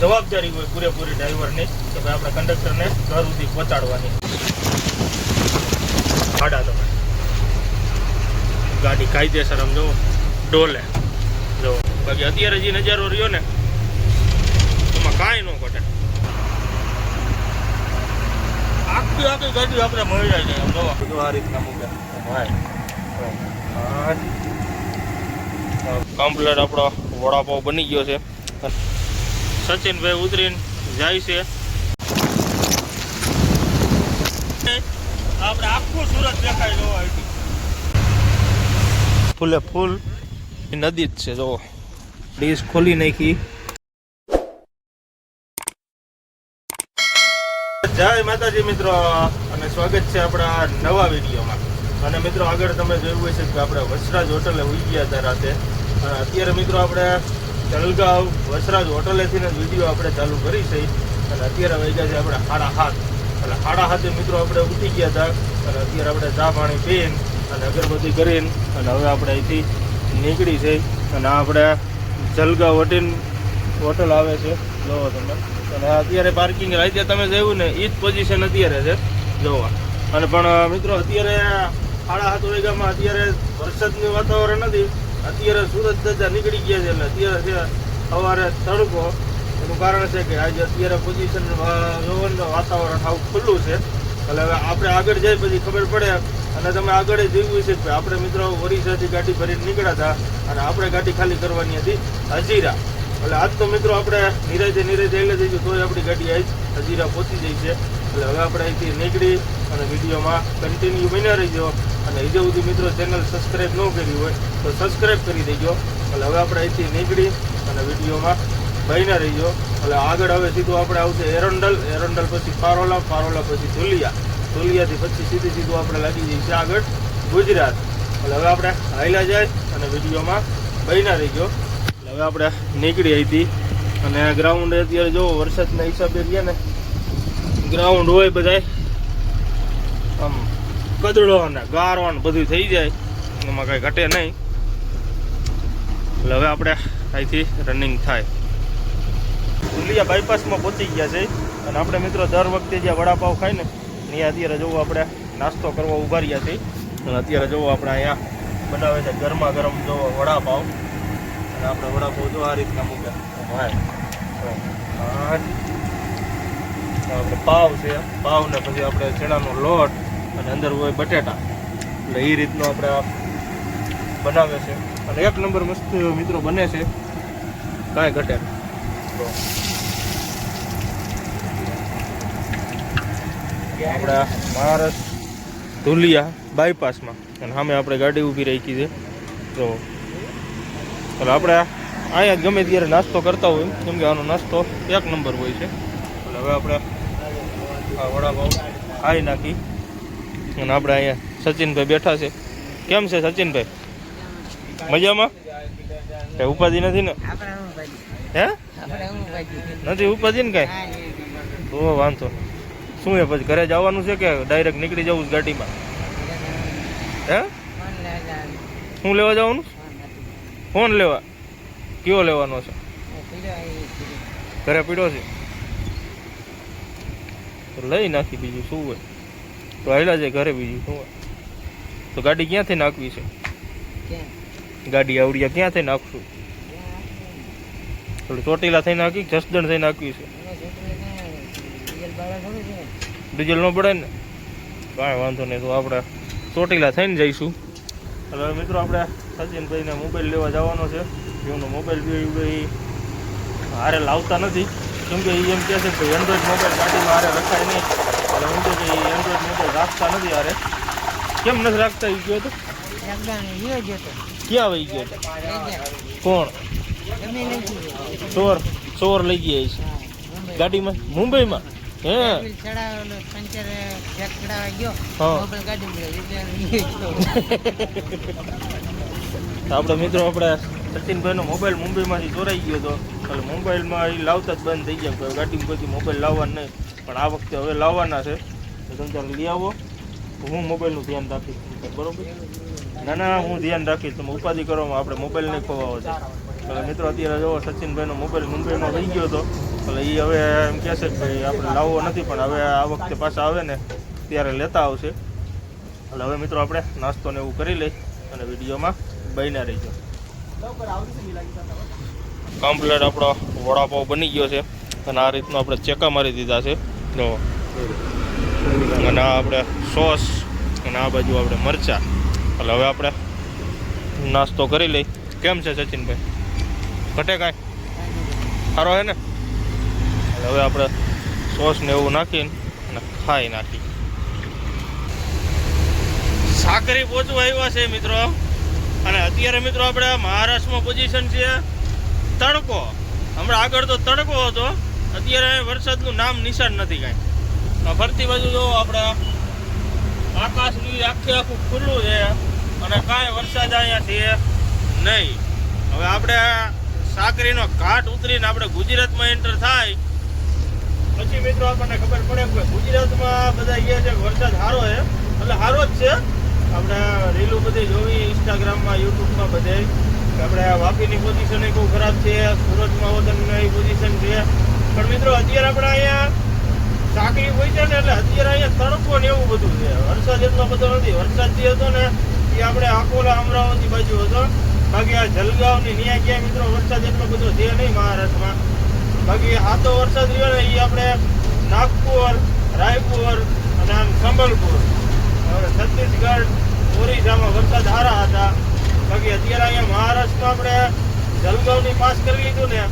જવાબદારી હોય પૂરેપૂરી ડ્રાઈવરની કે ભાઈ આપણે કંડક્ટરને ઘર સુધી પહોંચાડવાની. ભાડા તમે ગાડી કાયદેસર આમ જો ડોલે જો. બાકી અત્યારે જે નજારો રહ્યો ને એમાં કાંઈ ન ઘટે. આખી ગાડી આપણે મળી જાય આમ જોવા બધું આ રીતના મૂકે. કમ્પ્લેટ આપણો વડાપાવ બની ગયો છે. સચિનભાઈ ઉતરીને જાય છે. આપણે આખું સુરત દેખાય જોવા ફૂલે ફૂલ નદી જ છે. જો ડીશ ખોલી નાખી. જય માતાજી મિત્રો, અને સ્વાગત છે આપણા નવા વિડીયોમાં. અને મિત્રો આગળ તમે જોયું હોય છે કે આપણે વસરાજ હોટલે ઉઈ ગયા હતા રાતે. અને અત્યારે મિત્રો આપણે જલગાંવ વસરાજ હોટલેથી જ વિડીયો આપણે ચાલુ કરી છે. અને અત્યારે વાગ્યા છે આપણે 7:30. એટલે 7:30 મિત્રો આપણે ઉઠી ગયા હતા. અને અત્યારે આપણે ચા પાણી પીને અને અગરબત્તી કરીને અને હવે આપણે અહીંથી નીકળી છે. અને આપણે જલગાંવ હોટલ આવે છે જોવો તમે. અને અત્યારે પાર્કિંગ રાતે તમે જોયું ને એ જ પોઝિશન અત્યારે છે જોવા. અને પણ મિત્રો અત્યારે 7:30 વાગ્યામાં અત્યારે વરસાદનું વાતાવરણ નથી. અત્યારે સુરત દાદા નીકળી ગયા છે. એટલે અત્યારે છે સવારે તડકો. એનું કારણ છે કે આજે અત્યારે પોઝિશન જોવાનું વાતાવરણ આવું ખુલ્લું છે. એટલે હવે આપણે આગળ જાય પછી ખબર પડે. અને તમે આગળ જોયું છે કે આપણે મિત્રો ઓરિસ્સાથી ગાડી ભરીને નીકળ્યા હતા. અને આપણે ગાડી ખાલી કરવાની હતી હજીરા. એટલે આજ તો મિત્રો આપણે નિરાજે એટલે જઈશું તોય આપણી ગાડી આજ હજીરા પહોંચી જાય છે. એટલે હવે આપણે અહીંથી નીકળી અને વિડીયોમાં કન્ટિન્યુ બન્યા રહીજો. અને હજુ સુધી મિત્રો ચેનલ સબસ્ક્રાઈબ ન કરી હોય તો સબસ્ક્રાઈબ કરી દેજો. એટલે હવે આપણે અહીંથી નીકળી અને વિડીયોમાં બન્યા રહીજો. એટલે આગળ હવે સીધું આપણે આવશે એરંડલ પછી પારોલા પછી ધુલિયાથી પછી સીધું આપણે લાગી જઈએ છીએ આગળ ગુજરાત. એટલે હવે આપણે હાઈલા જાય અને વિડીયોમાં બન્યા રહીજો. હવે આપણે નીકળી અહીંથી. અને ગ્રાઉન્ડ અત્યારે જો વરસાદના હિસાબે ગયા ને ગ્રાઉન્ડ હોય બધા આમ કદડો ને ગારો ને બધું થઈ જાય. એમાં કાંઈ ઘટે નહીં. એટલે હવે આપણે અહીંથી રનિંગ થાય. ધુલિયા બાયપાસમાં પહોંચી ગયા છે. અને આપણે મિત્રો દર વખતે જ્યાં વડાપાવ ખાય ને ત્યાં અત્યારે જોવું આપણે નાસ્તો કરવા ઉભા રહ્યા છીએ. અને અત્યારે જોવો આપણે અહીંયા બનાવે છે ગરમા ગરમ જોવો વડાપાવ. અને આપણે વડાપાવ જો આ રીતના મૂક્યા આપણે પાવ છે. પાવ ને પછી આપણે ચણાનો લોટ અને અંદર હોય બટેટા. એટલે એ રીતનું આપણે બનાવે છે. અને એક નંબર મસ્ત મિત્રો બને છે, કાંઈ ઘટે. આપણે મહારાષ્ટ્ર ધુલિયા બાયપાસમાં અને સામે આપણે ગાડી ઊભી રાખી છે તો. એટલે આપણે અહીંયા ગમે ત્યારે નાસ્તો કરતા હોય કેમ કે આનો નાસ્તો એક નંબર હોય છે. એટલે હવે આપણે આ વડાપાવ ખાઈ નાખી. અને આપણે અહીંયા સચિનભાઈ બેઠા છે. કેમ છે સચિનભાઈ? મજામાં? કઈ ઉપાધિ નથી ને? હે નથી ઉપાધિ ને કાંઈ? તો વાંધો શું છે પછી ઘરે જવાનું છે કે ડાયરેક્ટ નીકળી જવું ગાડીમાં? હે શું લેવા જવાનું? ફોન લેવા? કયો લેવાનો છે? ઘરે પીડો છે તો લઈ નાખી. બીજું શું હોય તો હાલ્યા જાય ઘરે. બીજું શું હોય તો ગાડી ક્યાંથી નાખવી છે? ગાડી આવડિયા ક્યાંથી નાખશું? થોડી ચોટીલા થઈ નાખી જસદણ થઈ નાખવી છે? ડીઝલ ન પડે ને? કાંઈ વાંધો નહીં. તો આપણે ચોટીલા થઈને જઈશું. એટલે મિત્રો આપણે સચિનભાઈને મોબાઈલ લેવા જવાનો છે. એમનો મોબાઈલ બી હારે લાવતા નથી કેમ કે એ એમ કહે છે કે એન્ડ્રોઈડ મોબાઈલ ગાડીમાં હારે રખાય નહીં. એટલે એમ કે એન્ડ્રોઈડ મોબાઈલ રાખતા નથી હારે. કેમ નથી રાખતા? એ ગયો તો ક્યાં વહી ગયો હતો? કોણ? ચોર લઈ ગયા છે ગાડીમાં મુંબઈમાં? હે આપણે મિત્રો આપણે સચિનભાઈનો મોબાઈલ મુંબઈમાંથી ચોરાઈ ગયો હતો. એટલે મોબાઈલમાં એ લાવતા જ બંધ થઈ ગયા. ગાડીમાં બધી મોબાઈલ લાવવાના નહીં, પણ આ વખતે હવે લાવવાના છે. તમે ત્યારે લઈ આવો. હું મોબાઈલનું ધ્યાન રાખીશ બરોબર? ના હું ધ્યાન રાખીશ. તમે ઉપાધિ કરવામાં આપણે મોબાઈલ નહીં ખોવાવો છે. એટલે મિત્રો અત્યારે જો સચિનભાઈનો મોબાઈલ મુંબઈમાં વહી ગયો હતો, એટલે એ હવે એમ કહે છે કે ભાઈ આપણે લાવવો નથી, પણ હવે આ વખતે પાછા આવે ને ત્યારે લેતા આવશે. એટલે હવે મિત્રો આપણે નાસ્તો ને એવું કરી લઈ અને વિડીયોમાં બન્યા રહીજો. કમ્પ્લીટ આપણો વડાપાવ બની ગયો છે અને આ રીતનો આપણે ચેકા મારી દીધા છે જો, અને આ આપણે સોસ અને આ બાજુ આપણે મરચાં. એટલે હવે આપણે નાસ્તો કરી લઈ. કેમ છે સચિનભાઈ, ઘટે કાંઈ સારો હે ને? એટલે હવે આપણે સોસ ને એવું નાખીને અને ખાઈ નાખી. સાકરી પહોંચવા આવ્યા છે મિત્રો, અને અત્યારે મિત્રો આપણે મહારાષ્ટ્રમાં પોઝિશન છે તડકો. હમણાં આગળ તો તડકો હતો, અત્યારે વરસાદનું નામ નિશાન નથી કાંઈ. ફરતી બાજુ જો આપણે આકાશ આખું ખુલ્લું છે અને કાંઈ વરસાદ અહીંયા છે નહીં. હવે આપણે સાકરીનો ઘાટ ઉતરીને આપણે ગુજરાતમાં એન્ટર થાય પછી મિત્રો આપણને ખબર પડે કે ગુજરાતમાં બધા કહે છે વરસાદ સારો છે, એટલે સારો જ છે. આપણે રીલું બધી જોવી ઇન્સ્ટાગ્રામમાં, યુટ્યુબમાં બધે કે આપણે વાપીની પોઝિશન બહુ ખરાબ છે, સુરતમાં વતનની પોઝિશન છે. પણ મિત્રો અત્યારે આપણે અહીંયા સાકરી હોય છે ને, એટલે અત્યારે અહીંયા તડકો ને એવું બધું છે. વરસાદ એટલો બધો નથી. વરસાદ જે હતો ને એ આપણે અકોલા અમરાવતી બાજુ હતો. બાકી આ જલગાંવની ન્યા ક્યાંય મિત્રો વરસાદ એટલો બધો છે નહીં મહારાષ્ટ્રમાં. બાકી સાતો વરસાદ રહ્યો ને એ આપણે નાગપુર, રાયપુર અને આમ સંબલપુર, છત્તીસગઢ, ઓરિસ્સામાં વરસાદ સારા હતા. બાકી અત્યારે અહીંયા મહારાષ્ટ્રમાં આપણે જલગાંવની પાસ કરી લીધું ને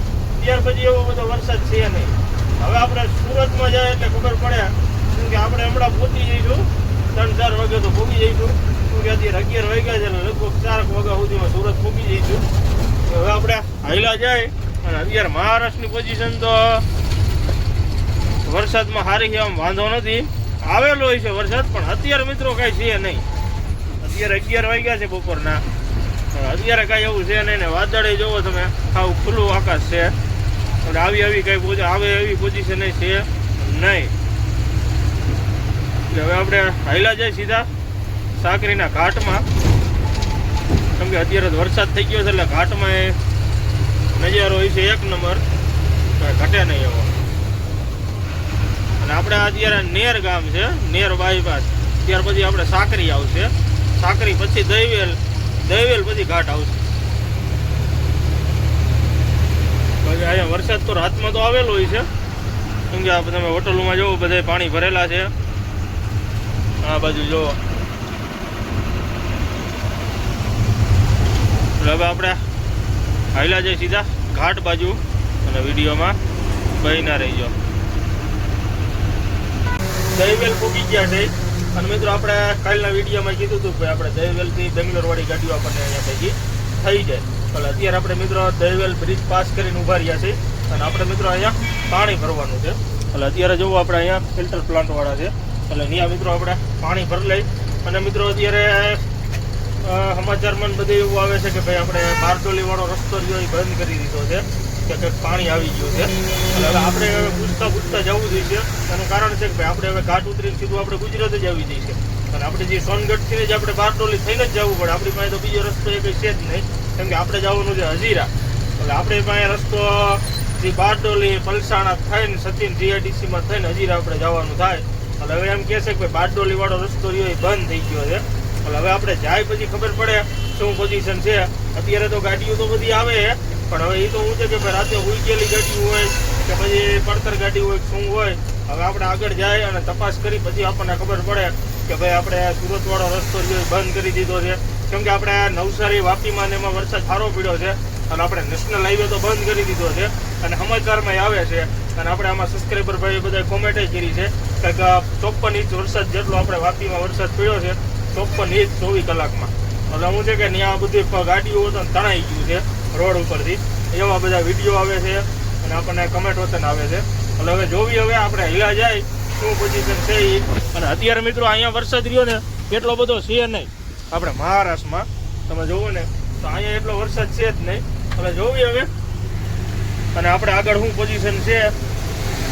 ત્યાર પછી એવો બધો વરસાદ છે નહીં. હવે આપણે સુરતમાં જાય એટલે ખબર પડે, કેમ કે આપણે હમણાં પહોંચી જઈશું 3-4 વાગે તો પહોંચી જઈશું. કેમ કે અત્યારે 11 વાગ્યા છે, એટલે લગભગ 4 વાગ્યા સુધીમાં સુરત પહોંચી જઈશું. હવે આપણે હાઈલા જાય. અને અત્યારે મહારાષ્ટ્રની પોઝિશન તો વરસાદમાં સારી છે, આમ વાંધો નથી. આવેલો હોય છે વરસાદ, પણ અત્યારે મિત્રો કાંઈ છે નહીં. અત્યારે 11 વાગ્યા છે બપોરના, અત્યારે કાંઈ એવું છે નહીં ને. વાદળે જોવો તમે, આવું ખુલ્લું આકાશ છે, એટલે આવી કાંઈ આવે એવી પોઝિશન છે નહીં. એટલે હવે આપણે હાઈલા જાય સીધા સાકરીના ઘાટમાં, કેમ કે અત્યારે વરસાદ થઈ ગયો છે એટલે ઘાટમાં એ નજારો હોય છે 1 નંબર, ઘટે નહીં એવો. અને આપણે અત્યારે નેર ગામ છે, નેર બાયપાસ. ત્યાર પછી આપણે સાકરી આવશે, સાકરી પછી દહીવેલ, દહીવેલ પછી ઘાટ આવશે. પછી અહીંયા વરસાદ તો રાતમાં તો આવેલો હોય છે, કેમ કે આ તમે હોટલોમાં જોવો બધા પાણી ભરેલા છે. આ બાજુ જોવો. એટલે હવે આપણે હાઈલા જઈ સીધા ઘાટ બાજુ અને વિડીયોમાં બહીના રહીજો. દહીવેલ પૂગી ગયા છે. અને મિત્રો આપણે કાલના વિડીયોમાં કીધું હતું કે આપણે દહીવેલથી બેંગ્લોર વાળી ગાડીઓ આપણને અહીંયા ભેગી થઈ જાય. એટલે અત્યારે આપણે મિત્રો દહીવેલ બ્રિજ પાસ કરીને ઊભા રહ્યા છીએ અને આપણે મિત્રો અહીંયા પાણી ભરવાનું છે. એટલે અત્યારે જોવો આપણે અહીંયા ફિલ્ટર પ્લાન્ટ વાળા છે, એટલે ત્યાં મિત્રો આપણે પાણી ભરી લઈ. અને મિત્રો અત્યારે સમાચારમાં બધે એવું આવે છે કે ભાઈ આપણે બારડોલી વાળો રસ્તો રહ્યો એ બંધ કરી દીધો છે, કે કંઈક પાણી આવી ગયું છે. એટલે હવે આપણે પૂછતા જવું જોઈએ. એનું કારણ છે કે ભાઈ આપણે હવે ઘાટ ઉતરીને સીધું આપણે ગુજરાત જ આવી જઈએ. અને આપણે જે સોનગઢથી જ આપણે બારડોલી થઈને જ જવું પડે. આપણી પાસે તો બીજો રસ્તો એ કંઈ છે જ નહીં, કેમ કે આપણે જવાનું છે હજીરા. એટલે આપણી પાસે રસ્તો જે બારડોલી, પલસાણા થઈને સચિન GIDCમાં થઈને હજીરા આપણે જવાનું થાય. એટલે હવે એમ કહે છે કે ભાઈ બારડોલી વાળો રસ્તો રહ્યો એ બંધ થઈ ગયો છે. એટલે હવે આપણે જાય પછી ખબર પડે શું પોઝિશન છે. અત્યારે તો ગાડીઓ તો બધી આવે, પણ હવે એ તો શું છે કે ભાઈ રાતે ઉઈ ગયેલી ગાડી હોય કે પછી પડતર ગાડી હોય શું હોય. હવે આપણે આગળ જાય અને તપાસ કરી પછી આપણને ખબર પડે કે ભાઈ આપણે સુરત વાળો રસ્તો રહ્યો બંધ કરી દીધો છે, કેમ કે આપણે નવસારી, વાપીમાં ને એમાં વરસાદ સારો પડ્યો છે અને આપણે નેશનલ હાઈવે તો બંધ કરી દીધો છે. અને સમાચારમાં આવે છે અને આપણે આમાં સબસ્ક્રાઈબર ભાઈ બધા કોમેન્ટ કરી છે કે 54 ઇંચ વરસાદ જેટલો આપણે વાપીમાં વરસાદ પડ્યો છે, 54 ઇંચ 24 કલાકમાં. એટલે શું છે કે ત્યાં બધી ગાડીઓ તણાઈ ગયું છે રોડ ઉપરથી, એવા બધા વિડીયો આવે છે અને આપણને કમેન્ટ વતન આવે છે. એટલે હવે જોવી હવે આપણે હિલા જાય શું પોઝિશન છે એ. અને અત્યારે મિત્રો અહીંયા વરસાદ રહ્યો ને એટલો બધો છે નહીં. આપણે મહારાષ્ટ્રમાં તમે જોવો ને તો અહીંયા એટલો વરસાદ છે જ નહીં. એટલે જોવી હવે અને આપણે આગળ શું પોઝિશન છે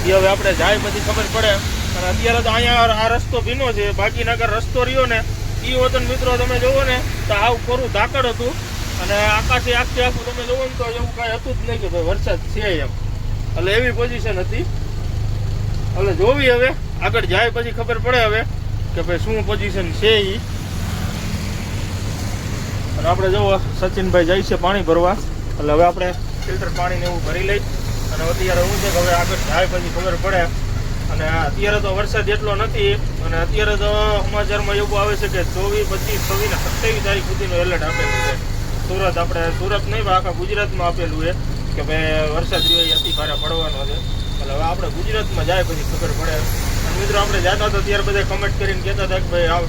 એ હવે આપણે જાય પછી ખબર પડે. અને અત્યારે તો અહીંયા આ રસ્તો ભીનો છે, બાકી નગર રસ્તો રહ્યો ને એ વતન મિત્રો તમે જોવો ને તો આવું કોરું ધાકડ હતું અને આકાશે આખું તમે જોવો ને તો એવું કાંઈ હતું જ નહીં કે ભાઈ વરસાદ છે એમ. એટલે એવી પોઝિશન હતી. એટલે જોવી હવે આગળ જાય પછી ખબર પડે હવે કે ભાઈ શું પોઝિશન છે એ. અને આપણે જોવો સચિનભાઈ જાય છે પાણી ભરવા. એટલે હવે આપણે ફિલ્ટર પાણીને એવું ભરી લઈ. અને અત્યારે શું છે કે હવે આગળ જાય પછી ખબર પડે. અને અત્યારે તો વરસાદ એટલો નથી. અને અત્યારે તો સમાચારમાં એવું આવે છે કે 24, 25, 26 ને 27 તારીખ સુધીનું એલર્ટ આપેલું છે. સુરત આપણે સુરત નહીં પણ આખા ગુજરાતમાં આપેલું છે કે ભાઈ વરસાદ રહ્યો એ અતિ ભારે પડવાનો છે. એટલે હવે આપણે ગુજરાતમાં જાય પછી ખબર પડે. અને મિત્રો આપણે જતા હતા ત્યારે બધા કમેન્ટ કરીને કહેતા હતા કે ભાઈ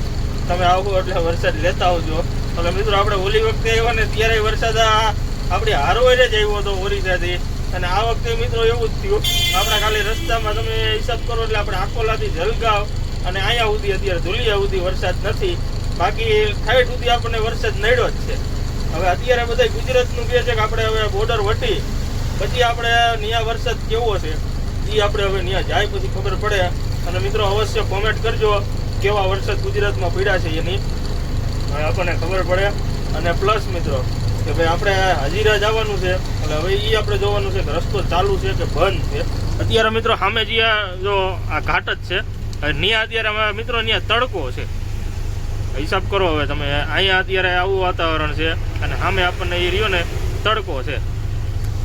તમે આવો એટલે વરસાદ લેતા આવજો. એટલે મિત્રો આપણે ઓલી વખતે આવ્યા ને ત્યારે વરસાદ આપણી હારોએ જ આવ્યો હતો ઓરિસાથી. અને આ વખતે મિત્રો એવું જ થયું. આપણે ખાલી રસ્તામાં તમે હિસાબ કરો એટલે આપણે આકોલાથી જલગાંવ અને અહીંયા સુધી અત્યારે ધુલિયા સુધી વરસાદ નથી. બાકી ઠેઠ સુધી આપણને વરસાદ નડ્યો જ છે. હવે અત્યારે બધા ગુજરાતનું કહે છે કે આપણે હવે બોર્ડર વટી પછી આપણે ત્યાં વરસાદ કેવો છે એ આપણે હવે ત્યાં જાય પછી ખબર પડે. અને મિત્રો અવશ્ય કોમેન્ટ કરજો કેવા વરસાદ ગુજરાતમાં પડ્યા છે એની આપણને ખબર પડે. અને પ્લસ મિત્રો કે ભાઈ આપણે હજીરા જવાનું છે એટલે હવે એ આપણે જોવાનું છે કે રસ્તો ચાલુ છે કે બંધ છે. અત્યારે મિત્રો સામે જ્યાં જો આ ઘાટ જ છે ત્યાં અત્યારે મિત્રો ત્યાં તડકો છે. હિસાબ કરો હવે તમે અહીંયા અત્યારે આવું વાતાવરણ છે અને સામે આપણને એ રહ્યો ને તડકો છે.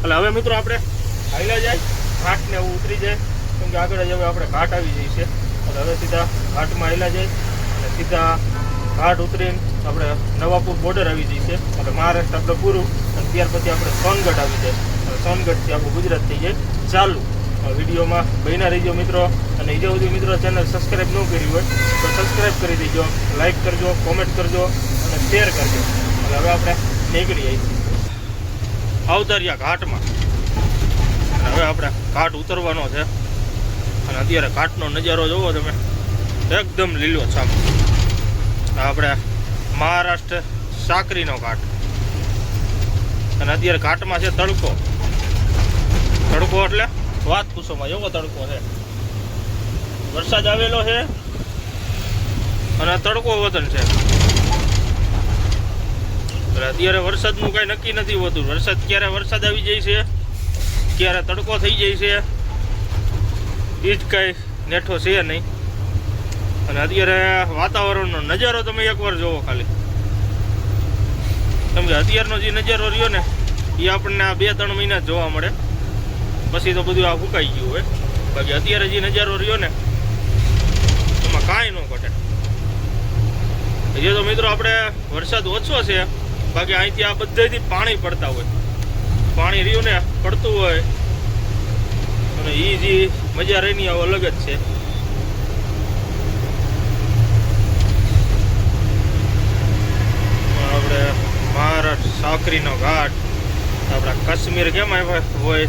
એટલે હવે મિત્રો આપણે હાઈલા જાય ઘાટને એવું ઉતરી જાય કેમ કે આગળ જ હવે આપણે ઘાટ આવી જઈએ છે. એટલે હવે સીધા ઘાટમાં હાઈલા જાય અને સીધા ઘાટ ઉતરીને આપણે નવાપુર બોર્ડર આવી જઈએ છે. એટલે મહારાષ્ટ્ર આપણે પૂરું અને ત્યાર પછી આપણે સોનગઢ આવી જાય. અને સોનગઢથી આપણું ગુજરાત થઈ જાય ચાલુ. વિડીયોમાં બન્યા રહીજો મિત્રો. અને એ સુધી મિત્રો ચેનલ સબસ્ક્રાઈબ ન કરી હોય તો સબસ્ક્રાઈબ કરી દેજો, લાઈક કરજો, કોમેન્ટ કરજો અને શેર કરજો. એટલે હવે આપણે નીકળી જઈએ અવતરિયા ઘાટમાં. અને હવે આપણે ઘાટ ઉતરવાનો છે. અને અત્યારે ઘાટનો નજારો જોવો તમે એકદમ લીલો છામ. આપણે મહારાષ્ટ્ર સાકરીનો ઘાટ. અને અત્યારે ઘાટમાં છે તડકો. તડકો એટલે વાત પૂછોમાં એવો તડકો છે. વરસાદ આવેલો છે અને તડકો વતન છે. અત્યારે વરસાદનું કઈ નક્કી નથી હોતું. ક્યારે વરસાદ આવી જાય છે ક્યારે તડકો થઈ જાય છે એ જ કઈ નેઠો છે નહીં. અને અત્યારે વાતાવરણનો નજારો તમે એકવાર જોવો ખાલી. કેમ કે અત્યારનો જે નજારો રહ્યો ને એ આપણને આ 2-3 મહિના જ જોવા મળે. પછી તો બધું આ ફૂંકાઈ ગયું હોય. બાકી અત્યારે જે નજારો રહ્યો ને એમાં કાંઈ ન ઘટે. હજી તો મિત્રો આપણે વરસાદ ઓછો છે. બાકી અહીંથી આ બધેથી પાણી પડતા હોય. પાણી રહ્યું ને પડતું હોય અને એ જે મજા રહીની અલગ જ છે. આપણે મહારાષ્ટ્ર સાકરીનો ઘાટ આપણા કાશ્મીર કેમ હોય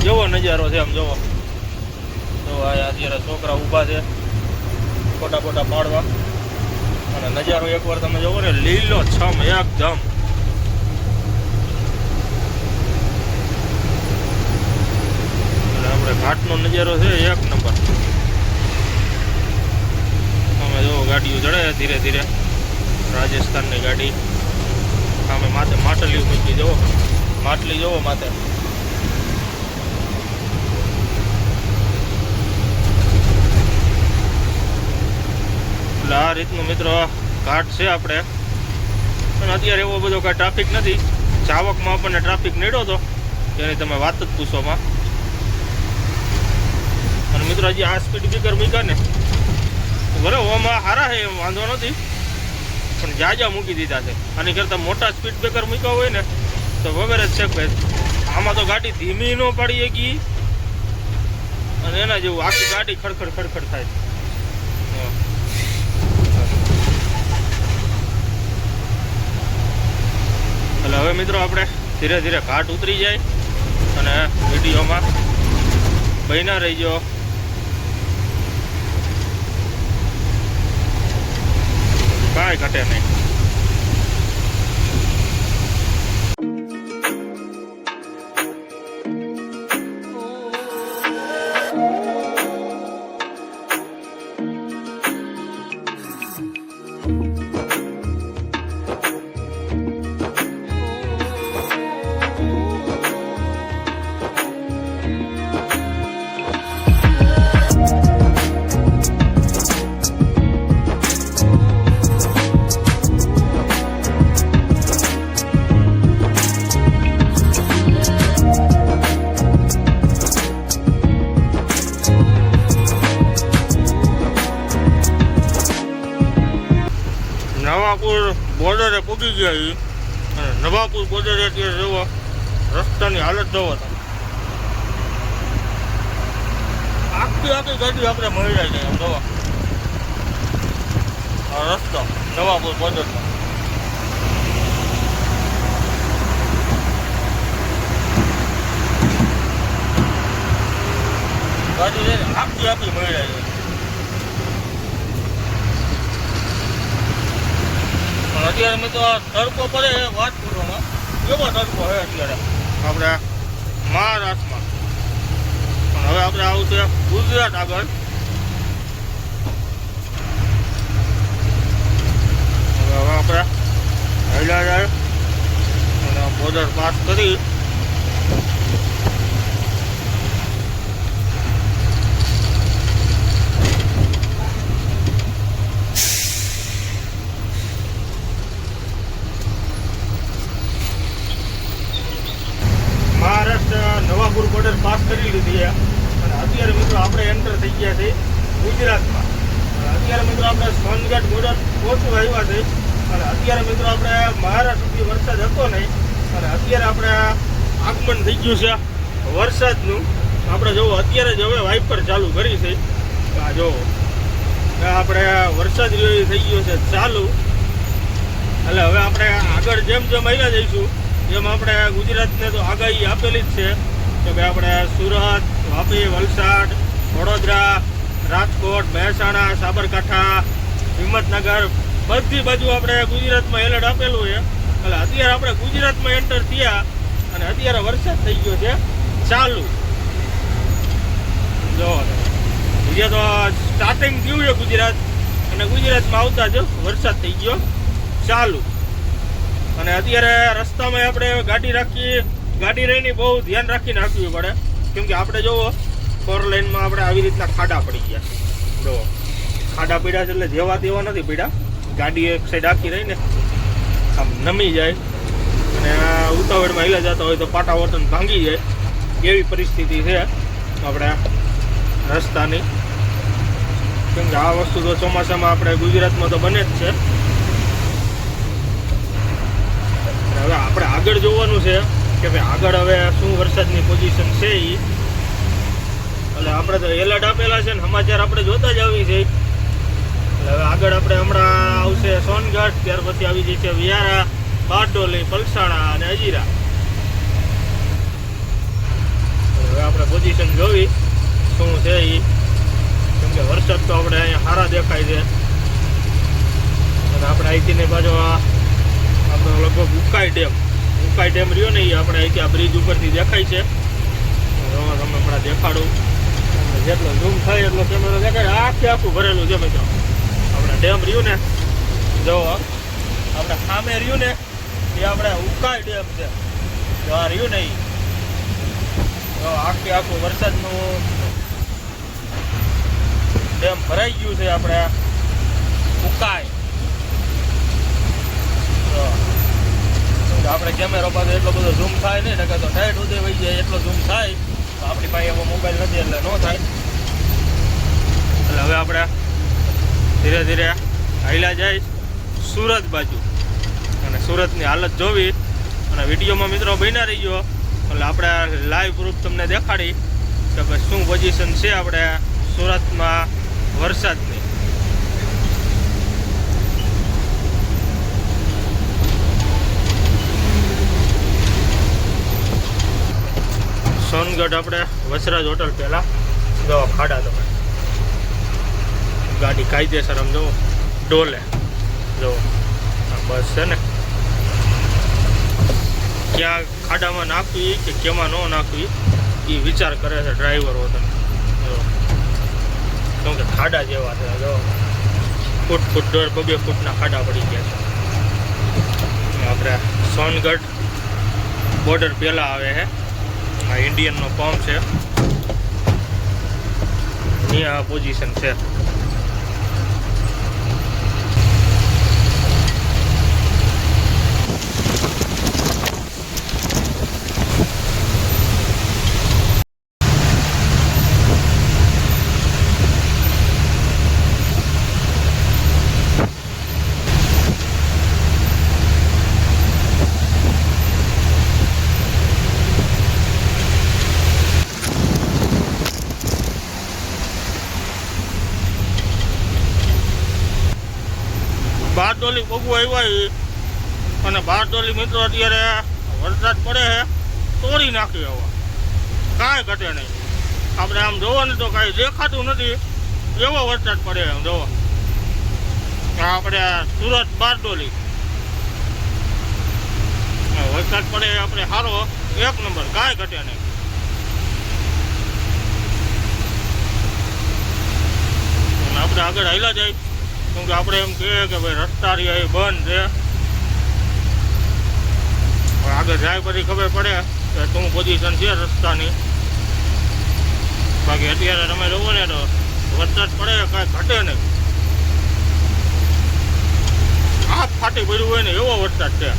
જેવો નજારો છે. આમ જોવો જો અત્યારે છોકરા ઊભા છે ફોટા પાડવા. અને નજારો એકવાર તમે જોવો ને લીલો છમ એકદમ. એટલે આપણે ઘાટનો નજારો છે 1 નંબર. અમે જોવો ગાડીઓ ચડે ધીરે ધીરે. રાજસ્થાનની ગાડી સામે માથે માટલી મૂકી જુઓ. માટલી જોવો માથે. એટલે આ રીતનું મિત્રો ઘાટ છે આપણે. અને અત્યારે એવો બધો કાંઈ ટ્રાફિક નથી. ચાવકમાં આપણને ટ્રાફિક નડ્યો હતો એની તમે વાત જ પૂછોમાં. અને મિત્રો હજી આ સ્પીડ બ્રેકર મૂક્યા ને બરાબર ઓમાં સારા છે એમ વાંધો નથી. પણ જાજા મૂકી દીધા છે. આની કરતાં મોટા સ્પીડ બ્રેકર મૂક્યા હોય ને તો વગર જ છે ભાઈ. આમાં તો ગાડી ધીમી ન પડી ગઈ અને એના જેવું આખી ગાડી ખડખડ થાય. એટલે હવે મિત્રો આપણે ધીરે ધીરે ઘાટ ઉતરી જાય અને વિડીયોમાં બન્યા રહીજો. કાંઈ ઘટે નહીં. નવાપુર બોર્ડરે પૂગી ગયા છીએ અને નવાપુર બોર્ડરે અત્યારે જોવો રસ્તાની હાલત જોવો તમે આખી ગાડી આપણે મળી જાય એમ જોવો આ રસ્તો નવાપુર બોર્ડરનો ગાડી લઈને આખી મળી જાય અત્યારે મેં તો તડકો પડે વાત કરવામાં કેવો તડકો છે અત્યારે આપણે મહારાષ્ટ્રમાં પણ હવે આપણે આવું છે ગુજરાત આગળ હવે આપણે હૈલા જાય અને બોર્ડર પાસ કરી નવાપુર બોર્ડર પાસ કરી લીધી છે અને અત્યારે મિત્રો આપણે એન્ટર થઈ ગયા છે ગુજરાતમાં અત્યારે મિત્રો આપણે સોનગઢ બોર્ડર પહોંચવા આવ્યા છે અને અત્યારે મિત્રો આપણે મહારાષ્ટ્ર સુધી વરસાદ હતો નહીં અને અત્યારે આપણે આગમન થઈ ગયું છે વરસાદનું આપણે જોવો અત્યારે જ હવે વાઇપર ચાલુ કરી છે આ જોવો આપણે વરસાદ થઈ ગયો છે ચાલુ એટલે હવે આપણે આગળ જેમ જેમ આવ્યા જઈશું જેમ આપણે ગુજરાતને તો આગાહી આપેલી જ છે કે ભાઈ આપણે સુરત વાપી વલસાડ વડોદરા રાજકોટ મહેસાણા સાબરકાંઠા હિંમતનગર બધી બાજુ આપણે ગુજરાતમાં એલર્ટ આપેલું છે એટલે અત્યારે આપણે ગુજરાતમાં એન્ટર થયા અને અત્યારે વરસાદ થઈ ગયો છે ચાલુ જો બીજે તો સ્ટાર્ટિંગ થયું છે ગુજરાત અને ગુજરાતમાં આવતા જ વરસાદ થઈ ગયો ચાલુ અને અત્યારે રસ્તામાં આપણે ગાડી રહીને બહુ ધ્યાન રાખીને હાંકવી પડે કેમ કે આપણે જોવો 4 લાઇનમાં આપણે આવી રીતના ખાડા પડી ગયા જો ખાડા પડ્યા છે એટલે જેવા તેવા નથી પડ્યા ગાડી એક સાઈડ આખી રહીને આમ નમી જાય અને ઉતાવળમાં હિલા જતા હોય તો પાટા વતન ભાંગી જાય એવી પરિસ્થિતિ છે આપણે રસ્તાની કેમ કે આ વસ્તુ તો ચોમાસામાં આપણે ગુજરાતમાં તો બને જ છે હવે આપણે આગળ જોવાનું છે કે ભાઈ આગળ હવે શું વરસાદની પોઝિશન છે એ એટલે આપણે તો એલર્ટ આપેલા છે ને સમાચાર આપણે જોતા જ આવી છે એટલે હવે આગળ આપણે હમણાં આવશે સોનગઢ ત્યાર પછી આવી જશે વિયારા બારડોલી પલસાણા અને અજીરા હવે આપણે પોઝિશન જોવી શું છે એ કેમ કે વરસાદ તો આપણે અહીંયા સારા દેખાય છે અને આપણે અહીંથી ને બાજુ આપણો લગભગ ઉકાઈ ડેમ રહ્યો ને એ આપણે અહીંથી આ બ્રિજ ઉપરથી દેખાય છે તમે હમણાં દેખાડું જેટલો ઝૂમ થાય એટલો કેમેરો દેખાય આખું ભરેલું છે મિત્રો આપણે ડેમ રહ્યું ને જો આપણે સામે રહ્યું ને એ આપણે ઉકાઈ ડેમ છે જો આ રહ્યું ને એ આખું વરસાદનું ડેમ ભરાઈ ગયું છે આપણે ઉકાઈ આપણે કેમેરો પાસે એટલો બધો ઝૂમ થાય નહીં ને તો ટાઈટ ઉદય વહી જાય એટલો ઝૂમ થાય તો આપણી પાસે એવો મોબાઈલ નથી એટલે ન થાય એટલે હવે આપણે ધીરે ધીરે હાલ્યા જાય સુરત બાજુ અને સુરતની હાલત જોવી અને વિડીયોમાં મિત્રો બન્યા રહી ગયો એટલે આપણે લાઈવ પ્રૂફ તમને દેખાડી કે ભાઈ શું પોઝિશન છે આપણે સુરતમાં વરસાદની સોનગઢ આપણે વસરાજ હોટલ પહેલાં જો ખાડા તમે ગાડી કાયદેસર આમ જો ડોલે જો બસ છે ને ક્યાં ખાડામાં નાખવી કે કેમાં ન નાખવી એ વિચાર કરે છે ડ્રાઈવરો તમે જો કેમ કે ખાડા જેવા છે જો ફૂટ 1.5-2 ફૂટના ખાડા પડી ગયા છે આપણે સોનગઢ બોર્ડર પહેલાં આવે છે આ ઇન્ડિયનનો પંપ છે ની આ પોઝિશન છે બારડોલી પગું આવ્યા અને બારડોલી મિત્રો અત્યારે વરસાદ પડે છે તોડી નાખી હવા, કાંઈ ઘટે નહીં. આપણે આમ જોવો ને તો કાંઈ દેખાતું નથી એવો વરસાદ પડે એમ જોવો. આપણે સુરત બારડોલી વરસાદ પડે આપણે સારો એક નંબર, કાંઈ ઘટે નહીં. આપણે આગળ હાલ્યા જાય કેમ કે આપણે એમ કહીએ કે ભાઈ રસ્તા રહ્યા બંધ છે. આગળ જાય પછી ખબર પડે કે શું પોઝિશન છે રસ્તાની. બાકી અત્યારે તમે જોવો ને તો વરસાદ પડે કાંઈ ઘટે નહીં, હાથ ફાટી પડ્યું હોય ને એવો વરસાદ છે.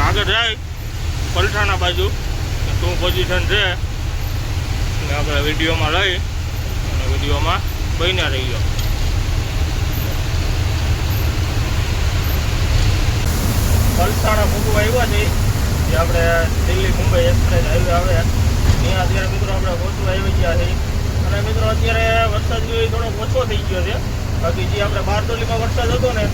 આગળ જાય પલઠાણા બાજુ શું પોઝિશન છે આપણે વિડીયોમાં લઈ અને વિડીયોમાં બન્યા રહી ગયો. પલસાણા મૂકવા આવ્યા છે જે આપણે દિલ્હી મુંબઈ એક્સપ્રેસ હાઈવે આવે ત્યાં અત્યારે મિત્રો આપણે પહોંચવા આવી ગયા છે. અને મિત્રો અત્યારે વરસાદ થોડોક ઓછો થઈ ગયો છે, બાકી જે આપણે બારડોલીમાં વરસાદ હતો ને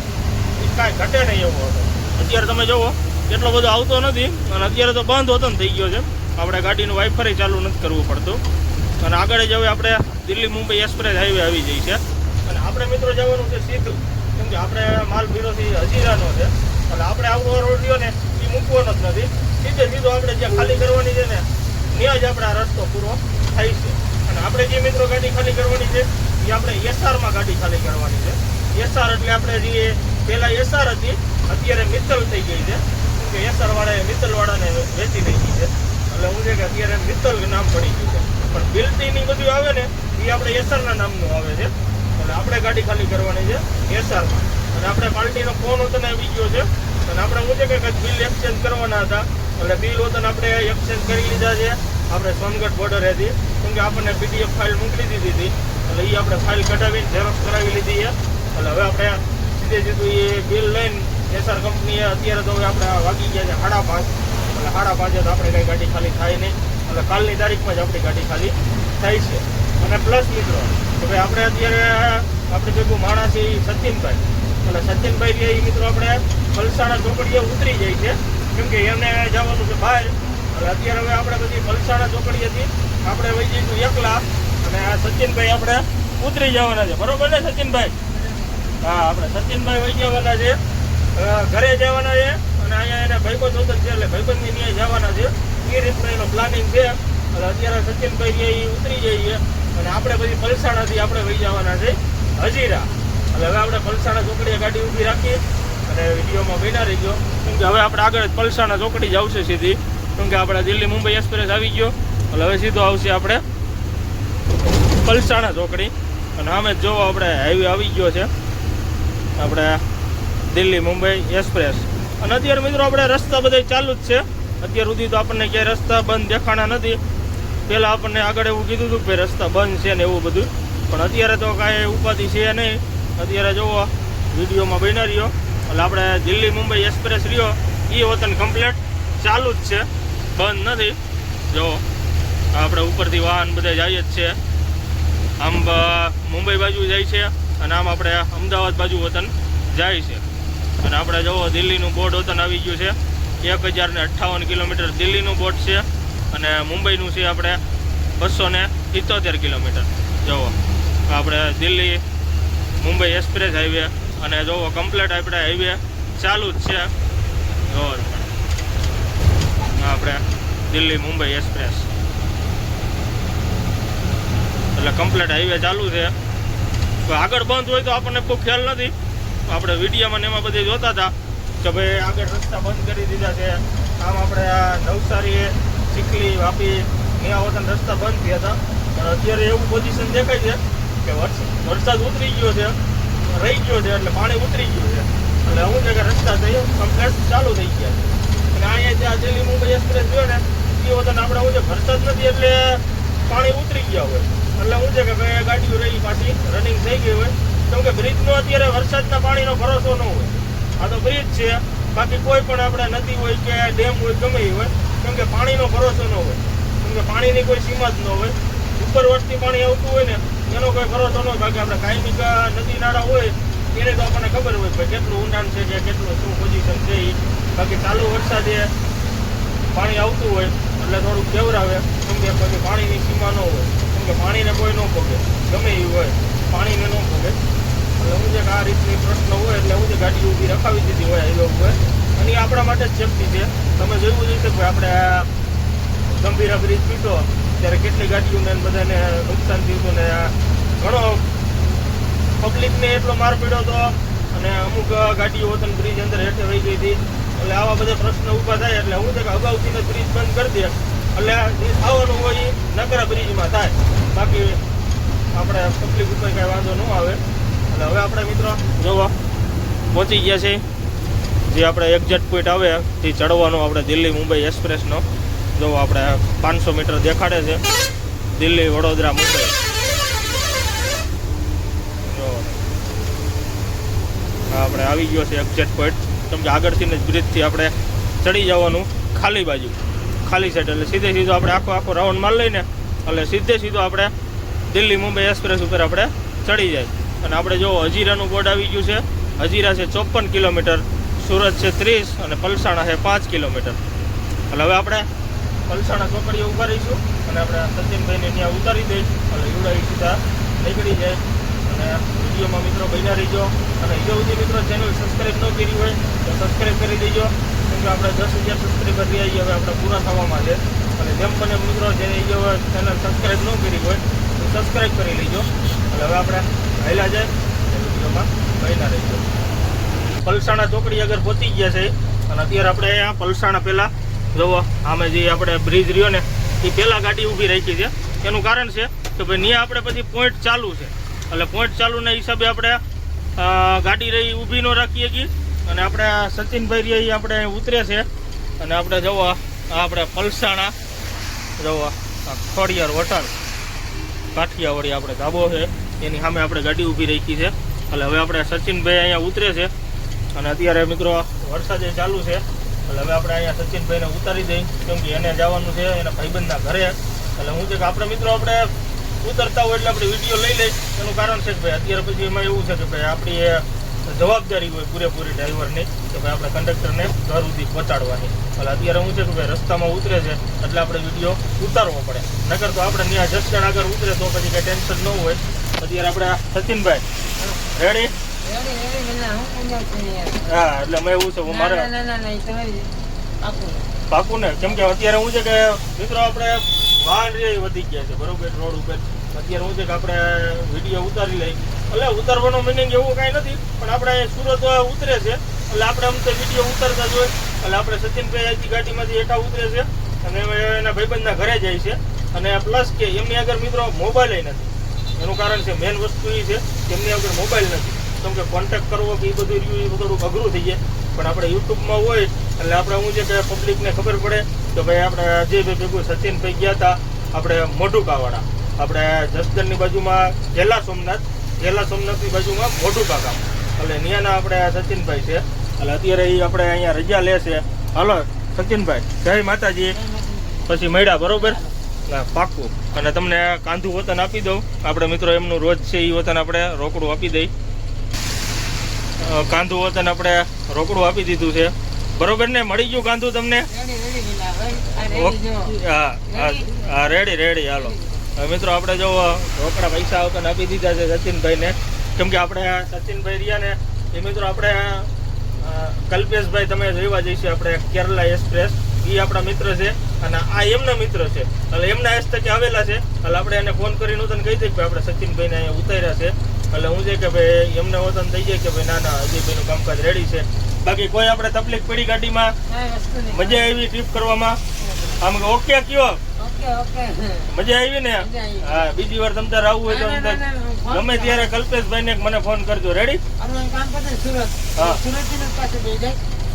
એ કાંઈ ઘટે નહીં એવો હતો. અત્યારે તમે જુઓ એટલો બધો આવતો નથી અને અત્યારે તો બંધ હોતો ને થઈ ગયો છે. આપણે ગાડીનું વાઇફર ચાલુ નથી કરવું પડતું. અને આગળ જ હવે આપણે દિલ્હી મુંબઈ એક્સપ્રેસ હાઈવે આવી જઈ છે. અને આપણે મિત્રો જવાનું છે સીધું, કેમ કે આપણે માલ બીરોથી હજીરાનો છે એટલે આપણે આવડો રોડ રહ્યો ને એ મૂકવાનો જ નથી. સીધો આપણે જ્યાં ખાલી કરવાની છે ને ત્યાં જ આપણે આ રસ્તો પૂરો થાય છે. અને આપણે જે મિત્રો ગાડી ખાલી કરવાની છે એ આપણે એસઆરમાં ગાડી ખાલી કરવાની છે. એસઆર એટલે આપણે જે પહેલાં એસઆર હતી અત્યારે મિત્તલ થઈ ગઈ છે, કેમ કે એસઆરવાળાએ મિત્તલવાળાને વેચી નાખી છે એટલે હું છે કે અત્યારે મિત્તલ નામ પડી ગયું છે. પણ બિલ્ટીની બધું આવે ને એ આપણે એસઆરના નામનું આવે છે એટલે આપણે ગાડી ખાલી કરવાની છે એસઆરમાં. અને આપણે પાર્ટીનો ફોન હતો ને આવી ગયો છે અને આપણે શું છે કે કંઈક બિલ એક્સચેન્જ કરવાના હતા એટલે બિલ હોતા આપણે એક્સચેન્જ કરી લીધા છે આપણે સોનગઢ બોર્ડર હતી, કેમ કે આપણને પીડીએફ ફાઇલ મોકલી દીધી હતી એટલે એ આપણે ફાઇલ કઢાવીને ઝેરોક્સ કરાવી લીધી છે. એટલે હવે આપણે સીધું એ બિલ લઈને એસઆર કંપનીએ અત્યારે તો હવે આપણે વાગી ગયા છે 5:30 એટલે 5:30 તો આપણે કંઈ ગાડી ખાલી થાય નહીં એટલે કાલની તારીખમાં જ આપણી ગાડી ખાલી થાય છે. અને પ્લસ મિત્રો તો ભાઈ આપણે અત્યારે આપણે ભેગું માણસ છે એ સચિનભાઈ, એટલે સચિનભાઈ એ મિત્રો આપણે પલસાણા ચોકડીએ ઉતરી જાય છે કેમ કે એમને જવાનું છે બહાર. એટલે અત્યારે હવે આપણે બધી પલસાણા ચોકડીએથી આપણે વહી જઈશું એકલા અને આ સચિનભાઈ આપણે ઉતરી જવાના છે, બરોબર ને સચિનભાઈ? હા, આપણે સચિનભાઈ વહી જવાના છે, ઘરે જવાના છે અને અહીંયા એને ભાઈબંધ હોત છે એટલે ભાઈબંધની ત્યાં જવાના છે. એ રીતનું એનો પ્લાનિંગ છે. એટલે અત્યારે સચિનભાઈ એ ઉતરી જઈએ અને આપણે બધી પલસાણાથી આપણે વહી જવાના છે હજીરા. એટલે હવે આપણે પલસાણા ચોકડીએ ગાડી ઊભી રાખીએ અને વિડીયોમાં બન્યા રહી ગયો, કેમ કે હવે આપણે આગળ પલસાણા ચોકડી જ આવશે સીધી, કેમ કે આપણે દિલ્હી મુંબઈ એક્સપ્રેસ આવી ગયો એટલે હવે સીધો આવશે આપણે પલસાણા ચોકડી. અને આમે જ જોવો આપણે હાઈવે આવી ગયો છે આપણે દિલ્હી મુંબઈ એક્સપ્રેસ. અને અત્યારે મિત્રો આપણે રસ્તા બધા ચાલુ જ છે અત્યાર સુધી, તો આપણને ક્યાંય રસ્તા બંધ દેખાણા નથી. પહેલાં આપણને આગળ એવું કીધું હતું કે રસ્તા બંધ છે ને એવું બધું, પણ અત્યારે તો કાંઈ ઉપાધિ છે નહીં. અત્યારે જુઓ વિડીયોમાં બન્યા રહ્યો એટલે આપણે દિલ્હી મુંબઈ એક્સપ્રેસ રહ્યો એ વતન કમ્પ્લીટ ચાલુ જ છે, બંધ નથી. જો આપણે ઉપરથી વાહન બધા જાય જ છે, આમ મુંબઈ બાજુ જાય છે અને આમ આપણે અમદાવાદ બાજુ વતન જાય છે. અને આપણે જુઓ દિલ્હીનું બોર્ડ વતન આવી ગયું છે, 1058 કિલોમીટર દિલ્હીનું બોર્ડ છે અને મુંબઈનું છે આપણે 277 કિલોમીટર. જુઓ આપણે દિલ્હી મુંબઈ એક્સપ્રેસ હાઈવે અને જુઓ કમ્પ્લીટ આપણે હાઈવે ચાલુ જ છે. જુઓ આપણે દિલ્હી મુંબઈ એક્સપ્રેસ એટલે કમ્પ્લીટ હાઈવે ચાલુ છે. આગળ બંધ હોય તો આપણને બહુ ખ્યાલ નથી, આપણે વિડીયોમાં ને એમાં બધે જોતા હતા કે ભાઈ આગળ રસ્તા બંધ કરી દીધા છે. આમ આપણે આ નવસારી ચીખલી વાપી ત્યાં વતન રસ્તા બંધ થયા હતા, પણ અત્યારે એવું પોઝિશન દેખાય છે કે વરસાદ ઉતરી ગયો છે, રહી ગયો છે એટલે પાણી ઉતરી ગયું છે એટલે હું છે કે રસ્તા થઈ કમ્પ્લીટ ચાલુ થઈ ગયા છે. અને અહીંયા જ્યાં દિલ્હી મુંબઈ એક્સપ્રેસ જોયો ને એ વતન આપણે હું છે વરસાદ નથી એટલે પાણી ઉતરી ગયા હોય એટલે હું છે કે ભાઈ ગાડીઓ રહી પાછી રનિંગ થઈ ગઈ હોય, કેમ કે બ્રિજનો અત્યારે વરસાદના પાણીનો ભરોસો ન હોય. આ તો બ્રિજ છે, બાકી કોઈ પણ આપણે નદી હોય કે ડેમ હોય ગમે એ હોય, કેમ કે પાણીનો ભરોસો ન હોય, કેમ કે પાણીની કોઈ સીમા જ ન હોય. ઉપર વર્ષથી પાણી આવતું હોય ને એનો કોઈ ભરોસો ન હોય. બાકી આપણે કાયમિક નદી નાળા હોય એને તો આપણને ખબર હોય કે કેટલું ઊંડાણ છે કે કેટલું શું પોઝિશન છે એ. બાકી ચાલુ વરસાદે પાણી આવતું હોય એટલે થોડુંક કેવરાવે, કેમ કે પછી પાણીની સીમા ન હોય, કેમ કે પાણીને કોઈ ન ભોગે, ગમે એ હોય પાણીને ન ભોગે. એટલે હું જે આ રીતની પ્રશ્ન હોય એટલે હું જે ગાડી ઊભી રખાવી દીધી હોય હાઈવે ઉપર, અને એ આપણા માટે જ સેફટી છે. તમે જોયું જ હશે કે આપણે આ ગંભીરા બ્રિજ પીટો ત્યારે કેટલી ગાડીઓને બધાને નુકસાન થયું હતું ને ઘણો પબ્લિકને એટલો માર પીડ્યો હતો અને અમુક ગાડીઓ વતન બ્રિજ અંદર હેઠે વહી ગઈ હતી. એટલે આવા બધા પ્રશ્ન ઊભા થાય એટલે હું છે કે અગાઉથી બ્રિજ બંધ કરી દે એટલે જે થવાનું હોય એ નકરા બ્રિજમાં થાય. બાકી આપણે પબ્લિક ઉપર કાંઈ વાંધો ન આવે. એટલે હવે આપણે મિત્રો જોવા પહોંચી ગયા છે જે આપણે એક્ઝેક્ટ પોઈન્ટ આવે તે ચડવાનો આપણે દિલ્હી મુંબઈ એક્સપ્રેસનો. જો આપણે 500 મીટર દેખાડે છે દિલ્હી વડોદરા મુંબઈ. જો આપણે આવી ગયો છે એક્ઝેક્ટ પોઈન્ટ. કેમ કે આગળથી જ બ્રિજથી આપણે ચડી જવાનું ખાલી બાજુ, ખાલી સાઈડ, એટલે સીધે સીધો આપણે આખો રાઉન્ડ માર લઈને એટલે સીધે સીધો આપણે દિલ્હી મુંબઈ એક્સપ્રેસ ઉપર આપણે ચડી જાય. અને આપણે જો હજીરાનું બોર્ડ આવી ગયું છે. હજીરા છે 54 કિલોમીટર, સુરત છે 30 અને પલસાણા છે 5 કિલોમીટર. એટલે હવે આપણે પલસાણા ચોકડીએ ઊભા રહીશું અને આપણે સચિનભાઈને ત્યાં ઉતારી દઈ એટલે યુડાઈ સીધા નીકળી જાય. અને વિડીયોમાં મિત્રો બન્યા રહીજો. અને હજુ સુધી મિત્રો ચેનલ સબસ્ક્રાઈબ ન કરી હોય તો સબસ્ક્રાઈબ કરી દેજો, કેમ કે આપણે 10,000 સબસ્ક્રાઈબર રહ્યા છીએ હવે આપણે પૂરા થવામાં છે. અને જેમ બને મિત્રો જેને ચેનલ સબસ્ક્રાઈબ ન કરી હોય તો સબસ્ક્રાઈબ કરી લેજો. એટલે હવે આપણે હાલ્યા જાય વિડીયોમાં બન્યા રહીજો. પલસાણા ચોકડી આગળ પહોંચી ગયા છે અને અત્યારે આપણે અહીંયા પલસાણા પહેલાં જોવો આમે જે આપણે બ્રિજ રહ્યો ને એ પહેલાં ગાડી ઊભી રાખી છે. એનું કારણ છે કે ભાઈ ત્યાં આપણે પછી પોઈન્ટ ચાલુ છે એટલે પોઈન્ટ ચાલુના હિસાબે આપણે ગાડી રહી ઊભી ન રાખીએ છીએ. અને આપણે સચિનભાઈ રહી આપણે ઉતરે છે અને આપણે જોવો આપણે પલસાણા જોવો ખોડિયાર વટાણ કાઠિયાવાડી આપણે ધાબો છે એની સામે આપણે ગાડી ઊભી રાખી છે. એટલે હવે આપણે સચિનભાઈ અહીંયા ઉતરે છે અને અત્યારે મિત્રો વરસાદ ચાલુ છે. એટલે હવે આપણે અહીંયા સચિનભાઈને ઉતારી દઈ, કેમ કે એને જવાનું છે એના ભાઈબંધના ઘરે. એટલે હું છે કે આપણે મિત્રો આપણે ઉતરતા હોય એટલે આપણે વિડીયો લઈ લઈ. એનું કારણ છે કે ભાઈ અત્યારે પછી એમાં એવું છે કે ભાઈ આપણી જવાબદારી હોય પૂરેપૂરી ડ્રાઈવરની કે ભાઈ આપણે કંડક્ટરને ઘર સુધી પહોંચાડવાની. એટલે અત્યારે હું છે કે ભાઈ રસ્તામાં ઉતરે છે એટલે આપણે વિડીયો ઉતારવો પડે, નકર તો આપણે ત્યાં જસદણ આગળ ઉતરે તો પછી કંઈ ટેન્શન ન હોય. અત્યારે આપણે સચિનભાઈ રેડી? હા, એટલે મેં એવું છે મારે પાકું ને, કેમ કે અત્યારે હું છે કે મિત્રો આપણે વાહન વધી ગયા છે બરોબર રોડ ઉપર. અત્યારે હું છે કે આપણે વિડીયો ઉતારી લઈ એટલે ઉતારવાનો મિનિંગ એવું કાંઈ નથી, પણ આપણે સુરત ઉતરે છે એટલે આપણે આમ તો વિડીયો ઉતારતા જ હોય. એટલે આપણે સચિનભાઈ અહીંથી ગાડીમાંથી હેઠા ઉતરે છે અને એના ભાઈબંધના ઘરે જાય છે. અને પ્લસ કે એમની આગળ મિત્રો મોબાઈલ નથી. એનું કારણ છે મેન વસ્તુ એ છે કે એમની આગળ મોબાઈલ નથી, કેમ કે કોન્ટેક્ટ કરવો કે એ બધું રહ્યું એ થોડુંક અઘરું થઈ જાય. પણ આપણે યુટ્યુબમાં હોય એટલે આપણે શું છે કે પબ્લિકને ખબર પડે કે ભાઈ આપણે અજયભાઈ ભેગું સચિનભાઈ ગયા હતા આપણે મોઢુકાવાળા, આપણે જસદણની બાજુમાં ઘેલા સોમનાથની બાજુમાં મોઢુકા ગામ, એટલે ત્યાંના આપણે સચિનભાઈ છે. એટલે અત્યારે એ આપણે અહીંયા રજા લે છે. હાલો સચિનભાઈ, જય માતાજી, પછી મળ્યા બરોબર? પાક્કું. અને તમને કાંધું વતન આપી દઉં. આપણે મિત્રો એમનું રોજ છે એ વતન આપણે રોકડું આપી દઈ. કાંધું વતન આપણે રોકડું આપી દીધું છે બરોબર ને? મળી ગયું કાંધું તમને? હા રેડી. હાલો મિત્રો આપણે જો રોકડા પૈસા વતન આપી દીધા છે સચિનભાઈને, કેમ કે આપણે સચિનભાઈ રહ્યા ને એ મિત્રો આપણે કલ્પેશભાઈ તમે જોવા જઈશું આપણે કેરલા એક્સપ્રેસ, એ આપણા મિત્ર છે અને આ એમના મિત્ર છે. એટલે એમના હસ્તકે આવેલા છે. એટલે આપણે એને ફોન કરીને તને કહી દઈએ કે આપણે સચિનભાઈને અહીંયા ઉતાર્યા છે. એટલે હું છે કે ભાઈ એમને વતન થઈ જાય કે ભાઈ ના અજયભાઈનું કામકાજ રેડી છે. બાકી કોઈ આપણે તકલીફ પડી ગાડીમાં? મજા આવી ટ્રીપ કરવામાં? આમ ઓકે કયો? મજા આવી ને? હા, બીજી વાર તમ તારે આવવું હોય તો ગમે ત્યારે કલ્પેશભાઈને મને ફોન કરજો. રેડી?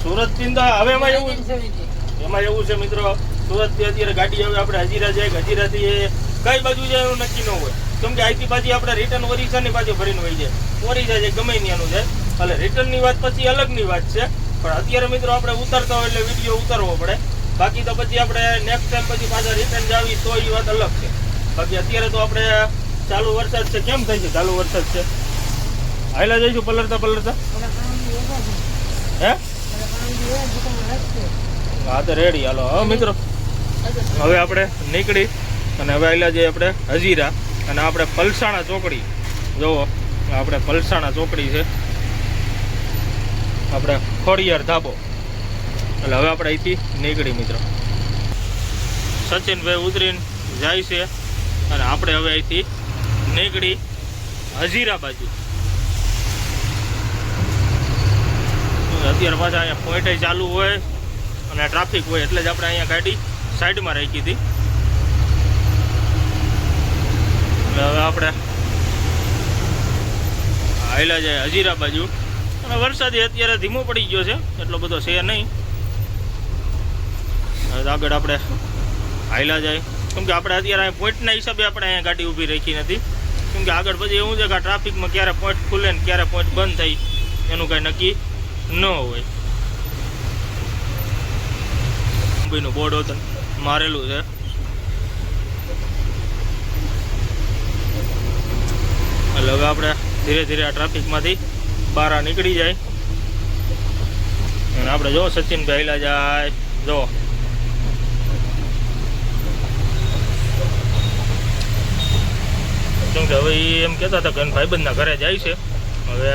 સુરત થી તો હવે એમાં એવું છે મિત્રો, સુરત થી અત્યારે ગાડી હવે આપણે હજીરા જાય, હજીરાથી કઈ બાજુ જાય એવું નક્કી ન હોય, કેમ કે અહીંથી પાછી આપણે રિટર્ન ઓરિસ્સાની બાજુ ભરીને વહી જાય, ઓરિસ્સા જાય ગમે ત્યાંનું જાય. એટલે રિટર્નની વાત પછી અલગની વાત છે, પણ અત્યારે મિત્રો આપણે ઉતરતા હોય એટલે વિડીયો ઉતારવો પડે. બાકી તો પછી આપણે નેક્સ્ટ ટાઈમ પછી પાછા રિટર્ન જાવી તો એ વાત અલગ છે. બાકી અત્યારે તો આપણે ચાલુ વરસાદ છે. કેમ થાય છે? ચાલુ વરસાદ છે. હાઈલા જઈશું પલળતા હે? હા તો રેડી. હાલો હવે મિત્રો, હવે આપણે નીકળી અને હવે આવેલા જઈએ આપણે હજીરા અને આપણે પલસાણા ચોકડી. જુઓ આપણે પલસાણા ચોકડી છે, આપણે ખોડિયાર ધાબો. એટલે હવે આપણે અહીંથી નીકળી મિત્રો. સચિનભાઈ ઉતરીને જાય છે અને આપણે હવે અહીંથી નીકળી હજીરા બાજુ. અત્યારે પાછા અહીંયા પોઈન્ટ ચાલુ હોય અને ટ્રાફિક હોય એટલે જ આપણે અહીંયા ગાડી સાઈડમાં રાખી હતી. એટલે હવે આપણે હાઈલા જાય હજીરા બાજુ. અને વરસાદી અત્યારે ધીમો પડી ગયો છે, એટલો બધો છે નહીં. હવે આગળ આપણે હાઈલા જાય, કેમ કે આપણે અત્યારે અહીંયા પોઈન્ટના હિસાબે આપણે અહીંયા ગાડી ઊભી રાખી નથી. કેમ કે આગળ પછી એવું છે કે ટ્રાફિકમાં ક્યારે પોઈન્ટ ખુલે ને ક્યારે પોઈન્ટ બંધ થાય એનું કાંઈ નક્કી ન હોય. મુંબઈનું બોર્ડ હોતું મારેલું છે. એટલે હવે આપણે ધીરે ધીરે આ ટ્રાફિકમાંથી બહાર નીકળી જાય. અને આપણે જો સચિનભાઈ હાઈલા જાય. જો કેમ કે હવે એમ કહેતા હતા કે ભાઈબંધના ઘરે જાય છે. હવે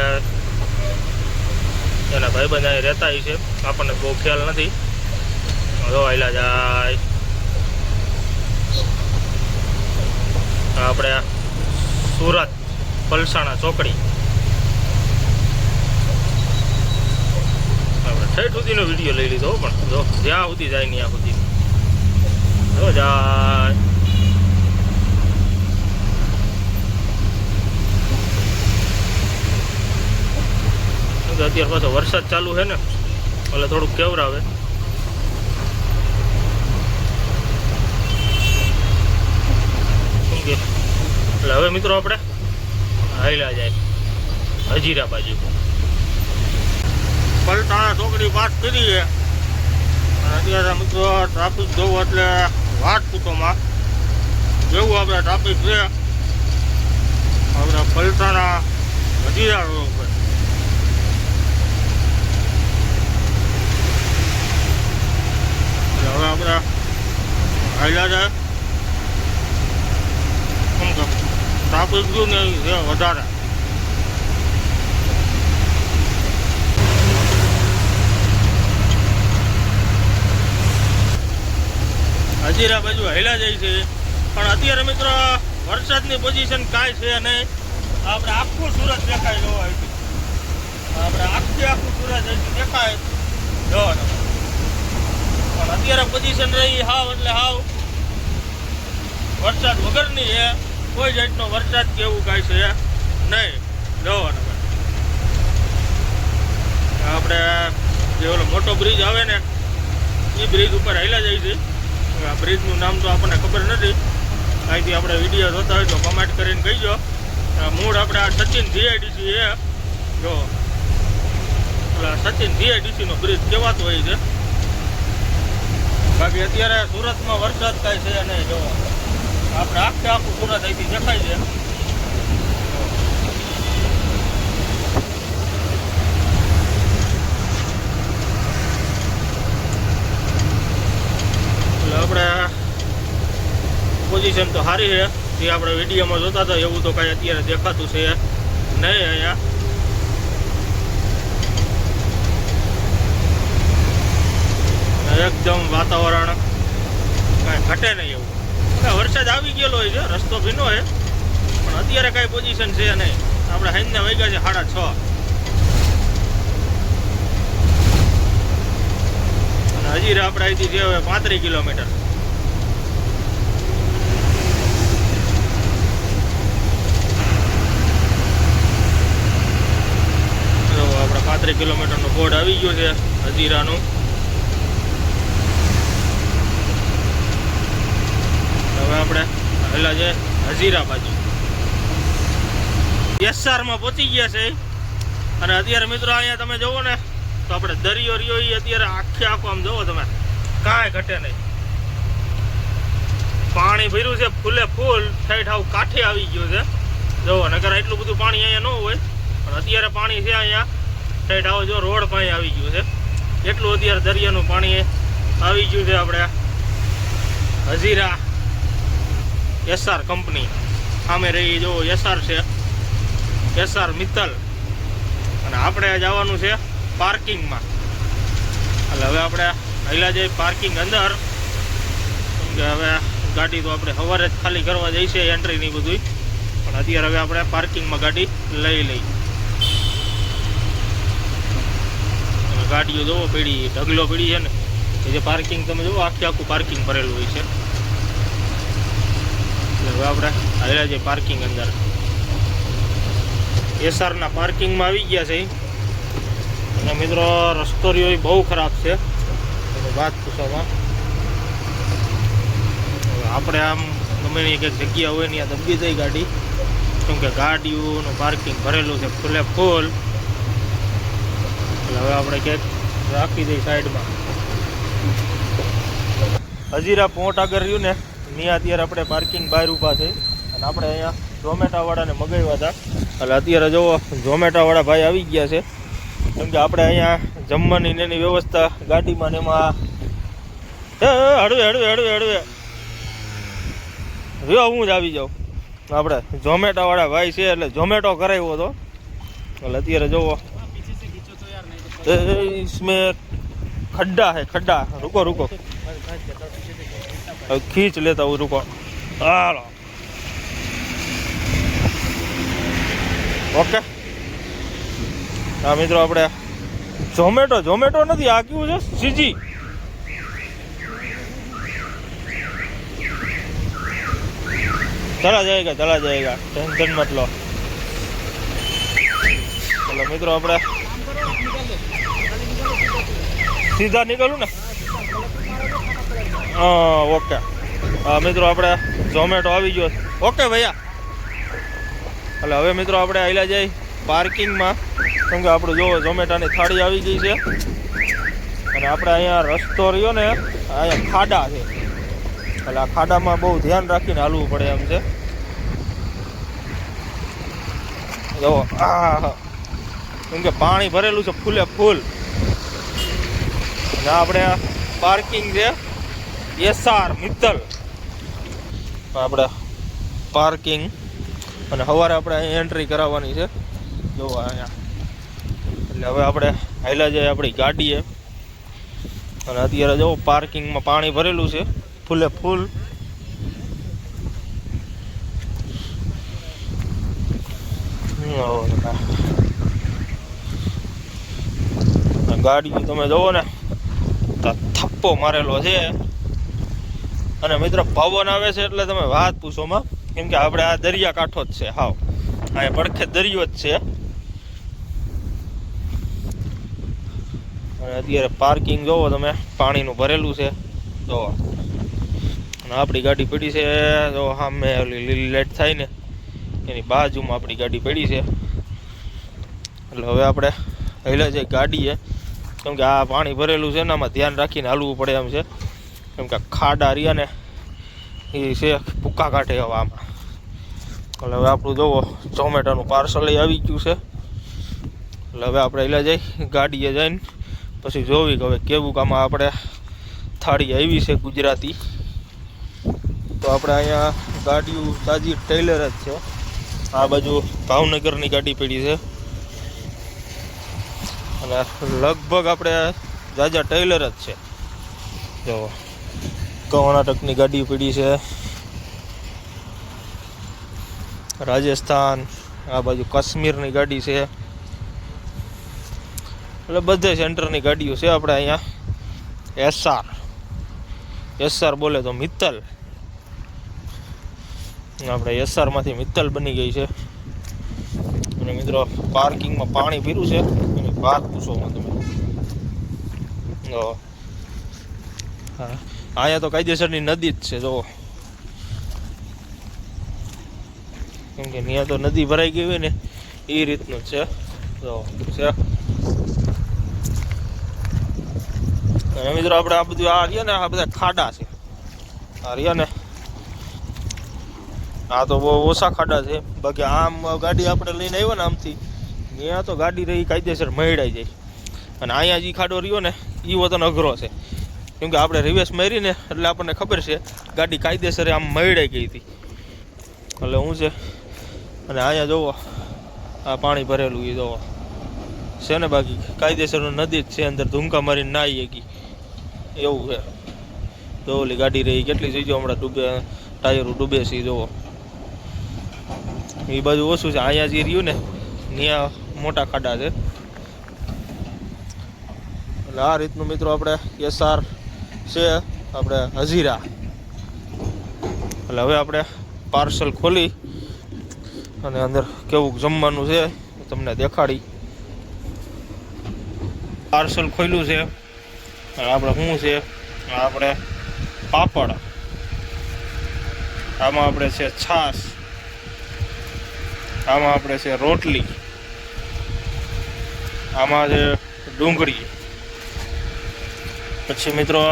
એના ભાઈબંધ અહીં રહેતા છે, આપણને બહુ ખ્યાલ નથી. જો હાઈલા જાય. આપણે સુરત પલસાણા ચોકડી. આપણે ઠેઠ સુધીનો વિડીયો લઈ લીધો, પણ જો જ્યાં સુધી જાય ને ત્યાં સુધી જો જાય. અત્યારે પાછો વરસાદ ચાલુ છે ને એટલે થોડુંક કેવરાવે. એટલે હવે મિત્રો આપણે હાઈલા જાય હજીરા બાજુ. પલસાણા ચોકડી પાસ કરી છે અને અત્યારે મિત્રો ટ્રાફિક જોવું એટલે વાત પૂછોમાં જેવું આપણે ટ્રાફિક છે. આપણે પલસાણા હજીરા રોડ ઉપર. હવે આપણે હાઈલા જાય. ટ્રાફિક જો ને એ વધારે. હજીરા બાજુ હાઈલા જાય છે, પણ અત્યારે મિત્રો વરસાદની પોઝિશન કાંઈ છે નહીં. આપણે આખું સુરત દેખાય જોવા છે. આપણે આખું સુરત અહીંથી દેખાય જોવાનું. પણ અત્યારે પોઝિશન રહી હાવ એટલે હાવ વરસાદ વગરની છે. કોઈ જાતનો વરસાદ કે એવું કાંઈ છે નહીં જોવાનું. આપણે જે ઓલો મોટો બ્રિજ આવે ને એ બ્રિજ ઉપર હાઈલા જાય છે. આ બ્રિજનું નામ તો આપણને ખબર નથી. અહીંથી આપણે વિડીયો જોતા હોય તો કમેન્ટ કરીને કહીજો. મૂળ આપણે આ સચિન જીઆઈડીસી છે. જો સચિન જીઆઈડીસીનો બ્રિજ કહેવાતો હોય છે. બાકી અત્યારે સુરતમાં વરસાદ કાંઈ છે નહીં. જો આપણે આખું સુરત અહીંથી દેખાય છે. એટલે આપણે પોઝિશન તો સારી છે. જે આપણે વિડીયોમાં જોતા હતા એવું તો કાંઈ અત્યારે દેખાતું છે નહીં અહીંયા. એકદમ વાતાવરણ કાંઈ ઘટે નહીં એવું. વરસાદ આવી ગયેલો હોય છે, રસ્તો ભીનો હોય, પણ અત્યારે કાંઈ પોઝિશન છે નહીં. આપણે સાંજના વાગ્યા છે 6:30 અને હજી આપણે અહીંથી છે હવે 35 કિલોમીટર. આપણે 35 કિલોમીટરનો બોર્ડ આવી ગયો છે હજીરાનું. હવે આપણે પહેલા છે હજીરા બાજુ. એસઆરમાં પહોંચી ગયા છે અને અત્યારે મિત્રો અહીંયા તમે જુઓ ને તો આપણે દરિયો રહ્યો એ અત્યારે આખો આમ જુઓ તમે, કાંઈ ઘટે નહીં. પાણી ભર્યું છે ફૂલે ફૂલ, ઠેઠ આવું કાંઠે આવી ગયું છે. જો નકર એટલું બધું પાણી અહીંયા ન હોય, પણ અત્યારે પાણી છે અહીંયા ઠેઠ આવો જો રોડ પાસે આવી ગયું છે. એટલું અત્યારે દરિયાનું પાણી આવી ગયું છે. આપણે હજીરા એસઆર કંપની સામે રહી, જો એસઆર છે, એસઆર મિત્તલ. અને આપણે જવાનું છે પાર્કિંગમાં. એટલે હવે આપણે પહેલા જઈએ પાર્કિંગ અંદર, કેમ કે હવે ગાડી તો આપણે સવારે જ ખાલી કરવા જઈશે એન્ટ્રીની બધું, પણ અત્યારે હવે આપણે પાર્કિંગમાં ગાડી લઈ. ગાડીઓ જોવો પડી, ઢગલો પડી છે ને, એ જે પાર્કિંગ તમે જુઓ આખું પાર્કિંગ ભરેલું હોય છે. એટલે હવે આપણે આવેલા છે પાર્કિંગ અંદર. એસઆરના પાર્કિંગમાં આવી ગયા છે. અને મિત્રો રસ્તો રહ્યો બહુ ખરાબ છે, વાત પૂછવામાં. આપણે આમ ગમે ની કંઈક જગ્યા હોય ને ત્યાં દબી જાય ગાડી, કેમ કે ગાડીઓનું પાર્કિંગ ભરેલું છે ફૂલે ફૂલ. એટલે હવે આપણે ક્યાંક રાખી દઈએ સાઈડમાં. હજીરા પોર્ટ આગળ રહ્યું ને ત્યાં અત્યારે આપણે પાર્કિંગ બહાર ઊભા છે. અને આપણે અહીંયા ઝોમેટાવાળાને મગાવ્યા હતા. એટલે અત્યારે જુઓ ઝોમેટાવાળા ભાઈ આવી ગયા છે, કેમ કે આપણે અહીંયા જમવાની એની વ્યવસ્થા ગાડીમાં ને એમાં હળવે જો હું જ આવી જાઉં. આપણે ઝોમેટાવાળા ભાઈ છે એટલે ઝોમેટો કરાવ્યો હતો. એટલે અત્યારે જુઓ इसमें खड्डा है, खड्डा. रुको खींच लेता हूँ, रुको. हालो ओके. हाँ मित्रों, આપણે ઝોમેટો નથી, આ કેવું છે સ્વિગી. चला जाएगा, टेंशन मत लो. चलो मित्रों, આપણે સીધા નીકળું ને? ઓકે. મિત્રો આપણે ઝોમેટો આવી ગયો. ઓકે ભૈયા. એટલે હવે મિત્રો આપણે આવેલા જઈએ પાર્કિંગમાં, કેમ કે આપણું જો ઝોમેટાની થાળી આવી ગઈ છે. અને આપણે અહીંયા રસ્તો રહ્યો ને, અહીંયા ખાડા છે. એટલે આ ખાડામાં બહુ ધ્યાન રાખીને હાલવું પડે એમ છે. જો કેમ કે પાણી ભરેલું છે ફૂલે ફૂલ. આપણે પાર્કિંગ છે એસઆર મિત્તલ. આપણે પાર્કિંગ અને સવારે આપણે અહીં એન્ટ્રી કરાવવાની છે. જો અહીંયા એટલે હવે આપણે હાલ્યા જઈએ આપણી ગાડીએ. અને અત્યારે જો પાર્કિંગમાં પાણી ભરેલું છે ફૂલે ફૂલ. ગાડી તમે જોવો ને થપ્પો મારેલો છે. અને મિત્ર પવન આવે છે એટલે તમે વાત પૂછોમાં, કેમ કે આપણે આ દરિયા કાંઠો જ છે. હાવ અહીંયા પડખે દરિયો જ છે. અને અત્યારે પાર્કિંગ જોવો તમે, પાણીનું ભરેલું છે જોવો. અને આપણી ગાડી પડી છે જો સામે ઓલી લીલી લાઈટ થાય ને એની બાજુમાં આપણી ગાડી પડી છે. એટલે હવે આપણે હેલા જે ગાડીએ, કેમ કે આ પાણી ભરેલું છે ને આમાં ધ્યાન રાખીને હાલવું પડે એમ છે. કેમ કે ખાડા રહ્યા ને એ છે ભૂકા કાઢે હવે આમાં. એટલે હવે આપણું જોવો ઝોમેટોનું પાર્સલ આવી ગયું છે. એટલે હવે આપણે હેલા જઈ ગાડીએ જઈને પછી જોવી કે હવે કેવું કામ આપણે થાળી આવી છે ગુજરાતી. તો આપણે અહીંયા ગાડીઓ તાજી ટેલર જ છે. આ બાજુ ભાવનગરની ગાડી પડી છે. અને લગભગ આપણે જાજા ટેલર જ છે. જો કર્ણાટકની ગાડી પડી છે, રાજસ્થાન, આ બાજુ કાશ્મીરની ગાડી છે. એટલે બધે સેન્ટરની ગાડીઓ છે આપણે અહીંયા. એસઆર બોલે તો મિત્તલ. આપણે એસઆરમાંથી મિત્તલ બની ગઈ છે. અને મિત્રો પાર્કિંગમાં પાણી પીરું છે એની વાત પૂછોમાં તમે. હા, અહીંયા તો કાયદેસરની નદી જ છે જો. કેમ કે ત્યાં તો નદી ભરાઈ ગઈ હોય ને એ રીતનું જ છે જો છે. અને મિત્રો આપણે આ બધું આ રહ્યા ને આ બધા ખાડા છે. આ રહ્યા ને આ તો બહુ ઓછા ખાડા છે, બાકી આમ ગાડી આપણે લઈને આવ્યો ને આમથી ત્યાં તો ગાડી રહી કાયદેસર મહેડાઈ જાય. અને અહીંયા જે ખાડો રહ્યો ને એ વતન અઘરો છે, કેમકે આપણે રિવેસ મારીને એટલે આપણને ખબર છે ગાડી કાયદેસર આમ મહેડાઈ ગઈ હતી. એટલે શું છે, અને અહીંયા જોવો આ પાણી ભરેલું એ જોવો છે ને, બાકી કાયદેસરનું નદી જ છે, અંદર ધૂમકા મારીને નાહી ગઈ એવું છે. જો ઓલી ગાડી રહી કેટલી થઈ ગયો હમણાં ડૂબે, ટાયરો ડૂબે છે જોવો. એ બાજુ ઓછું છે, અહીંયા જે રહ્યું ને ત્યાં મોટા ખાડા છે. એટલે આ રીતનું મિત્રો આપણે એસઆર છે આપણે હજીરા. એટલે હવે આપણે પાર્સલ ખોલી અને અંદર કેવું જમવાનું છે તમને દેખાડી. પાર્સલ ખોલ્યું છે, આપણે શું છે, આપણે પાપડ, આમાં આપણે છે છાશ, આમાં આપણે છે રોટલી, આમાં છે ડુંગળી, પછી મિત્રો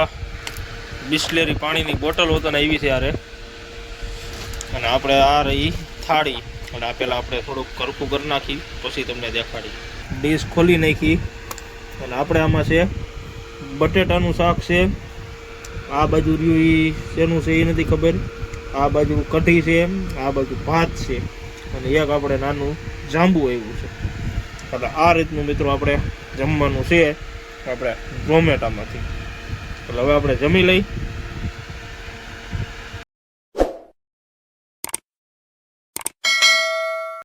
બિસ્લેરી પાણીની બોટલ હોતો ને એવી છે યારે, અને આપણે આ રહી થાળી. અને આ પહેલાં આપણે થોડુંક કરકું કરી નાખી પછી તમને દેખાડી. ડીશ ખોલી નાખી અને આપણે આમાં છે બટેટાનું શાક છે, આ બાજુ રહ્યું એ શેનું છે એ નથી ખબર, આ બાજુ કઢી છે, આ બાજુ ભાત છે, અને એક આપણે નાનું જાંબુ આવ્યું છે. એટલે આ રીતનું મિત્રો આપણે જમવાનું છે આપણે ઝોમેટામાંથી. એટલે હવે આપણે જમી લઈ